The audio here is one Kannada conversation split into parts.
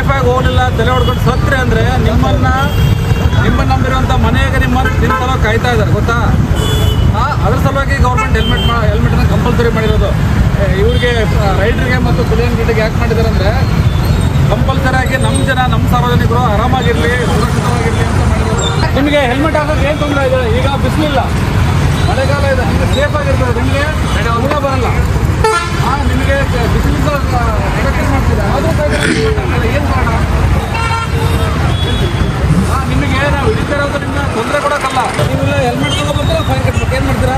ಸೇಫಾಗಿ ಹೋಗಲಿಲ್ಲ, ತಲೆ ಹೊಡ್ಕೊಂಡು ಸತ್ರೆ ಅಂದರೆ ನಿಮ್ಮ ನಂಬಿರುವಂಥ ಮನೆಗೆ ನಿಮ್ಮ ಸಲ ಕಾಯ್ತಾ ಇದ್ದಾರೆ ಗೊತ್ತಾ. ಅದ್ರ ಸಲುವಾಗಿ ಗೌರ್ಮೆಂಟ್ ಹೆಲ್ಮೆಟನ್ನು ಕಂಪಲ್ಸರಿ ಮಾಡಿರೋದು. ಇವ್ರಿಗೆ ರೈಡ್ರಿಗೆ ಮತ್ತು ಕುಡಿಯನ್ ಗಿಟ್ಟಿಗೆ ಯಾಕೆ ಮಾಡಿದ್ದಾರೆ ಅಂದರೆ ಕಂಪಲ್ಸರಿ ಆಗಿ ನಮ್ಮ ಜನ, ನಮ್ಮ ಸಾರ್ವಜನಿಕರು ಆರಾಮಾಗಿರಲಿ, ಸುರಕ್ಷಿತವಾಗಿರಲಿ ಅಂತ ಮಾಡಿರೋದು. ನಿಮಗೆ ಹೆಲ್ಮೆಟ್ ಹಾಕೋಕೆ ಏನು ತೊಂದರೆ ಇದೆ? ಈಗ ಬಿಸಿಲಿಲ್ಲ, ಮಳೆಗಾಲ ಇದೆ, ನಿಮಗೆ ಸೇಫ್ ಆಗಿರ್ತದೆ, ನಿಮಗೆ ಹುಳ ಬರಲ್ಲ. ನಿಮಗೆ ಬಿಸಿಲಿಂದ ಪ್ರೊಟೆಕ್ಷನ್ ಮಾಡ್ತಿದೆ, ಆದರೂ ಏನು ಮಾಡೋಣ? ನಿಮಗೆ ನಾವು ಹಿಡಿತಿರೋದ್ರಿಂದ ತೊಂದರೆ ಕೊಡೋಕ್ಕಲ್ಲ. ನೀವೆಲ್ಲ ಹೆಲ್ಮೆಟ್ ತೊಗೊಬರ್ತೀರ, ಫೈನ್ ಕಟ್ಬೇಕು. ಏನು ಮಾಡ್ತೀರಾ?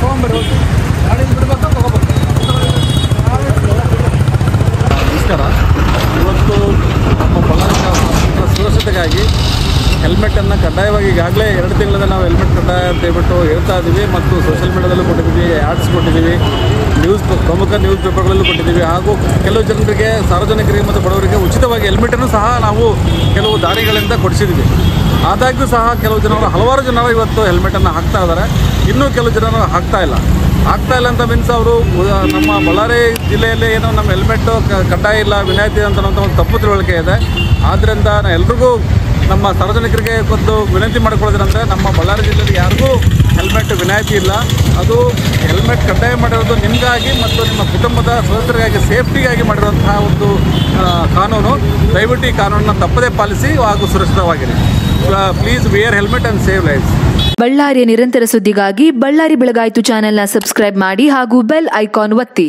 ತೊಗೊಂಬರ್ರಿ, ಗಾಡಿ ಬಿಡ್ಬೇಕು, ತೊಗೋಬೇಕು. ನಮಸ್ಕಾರ. ಇವತ್ತು ನಮ್ಮ ಬಳ್ಳಾರಿ ಸುರಕ್ಷತೆಗಾಗಿ ಹೆಲ್ಮೆಟನ್ನು ಕಡ್ಡಾಯವಾಗಿ ಈಗಾಗಲೇ 2 ತಿಂಗಳಿಂದ ನಾವು ಹೆಲ್ಮೆಟ್ ಕಡ್ಡಾಯ ಅಂತ ಹೇಳ್ಬಿಟ್ಟು ಹೇಳ್ತಾ ಇದ್ದೀವಿ ಮತ್ತು ಸೋಷಿಯಲ್ ಮೀಡಿಯಾದಲ್ಲೂ ಕೊಟ್ಟಿದ್ದೀವಿ, ಆ್ಯಡ್ಸ್ ಕೊಟ್ಟಿದ್ದೀವಿ, ಪ್ರಮುಖ ನ್ಯೂಸ್ ಪೇಪರ್ಗಳಲ್ಲೂ ಕೊಟ್ಟಿದ್ದೀವಿ. ಹಾಗೂ ಕೆಲವು ಜನರಿಗೆ, ಸಾರ್ವಜನಿಕರಿಗೆ ಮತ್ತು ಬಡವರಿಗೆ ಉಚಿತವಾಗಿ ಹೆಲ್ಮೆಟನ್ನು ಸಹ ನಾವು ಕೆಲವು ದಾರಿಗಳಿಂದ ಕೊಡಿಸಿದ್ದೀವಿ. ಆದಾಗ್ಯೂ ಸಹ ಕೆಲವು ಜನರು, ಹಲವಾರು ಜನರು ಇವತ್ತು ಹೆಲ್ಮೆಟನ್ನು ಹಾಕ್ತಾ ಇದ್ದಾರೆ. ಇನ್ನೂ ಕೆಲವು ಜನರು ಹಾಕ್ತಾ ಇಲ್ಲ ಅಂತ ಮೀನ್ಸ್ ಅವರು ನಮ್ಮ ಬಳ್ಳಾರಿ ಜಿಲ್ಲೆಯಲ್ಲಿ ಏನೋ ನಮ್ಮ ಹೆಲ್ಮೆಟ್ಟು ಕಡ್ಡಾಯ ಇಲ್ಲ, ವಿನಾಯಿತಿ ಅಂತ ಒಂದು ತಪ್ಪು ತಿಳುವಳಿಕೆ ಇದೆ. ಆದ್ದರಿಂದ ಎಲ್ರಿಗೂ ನಮ್ಮ ಸಾರ್ವಜನಿಕರಿಗೆ ಒಂದು ವಿನಂತಿ ಮಾಡಿಕೊಳ್ಳೋದಂದರೆ, ನಮ್ಮ ಬಳ್ಳಾರಿ ಜಿಲ್ಲೆಯಲ್ಲಿ ಯಾರಿಗೂ ಹೆಲ್ಮೆಟ್ ವಿನಾಯಿತಿ ಇಲ್ಲ. ಅದು ಹೆಲ್ಮೆಟ್ ಕಡ್ಡಾಯ ಮಾಡಿರೋದು ನಿಮಗಾಗಿ ಮತ್ತು ನಿಮ್ಮ ಕುಟುಂಬದ ಸದಸ್ಯರಿಗಾಗಿ, ಸೇಫ್ಟಿಗಾಗಿ ಮಾಡಿರುವಂತಹ ಒಂದು ಕಾನೂನು. ದಯವಿಟ್ಟು ಈ ಕಾನೂನನ್ನು ತಪ್ಪದೇ ಪಾಲಿಸಿ ಹಾಗೂ ಸುರಕ್ಷಿತವಾಗಿರಿ. Please wear helmet and save lives. ಬಳ್ಳಾರಿಯ ನಿರಂತರ ಸುದ್ದಿಗಾಗಿ ಬಳ್ಳಾರಿ ಬೆಳಗಾಯಿತು ಚಾನೆಲ್ನ ಸಬ್ಸ್ಕ್ರೈಬ್ ಮಾಡಿ ಹಾಗೂ ಬೆಲ್ ಐಕಾನ್ ಒತ್ತಿ.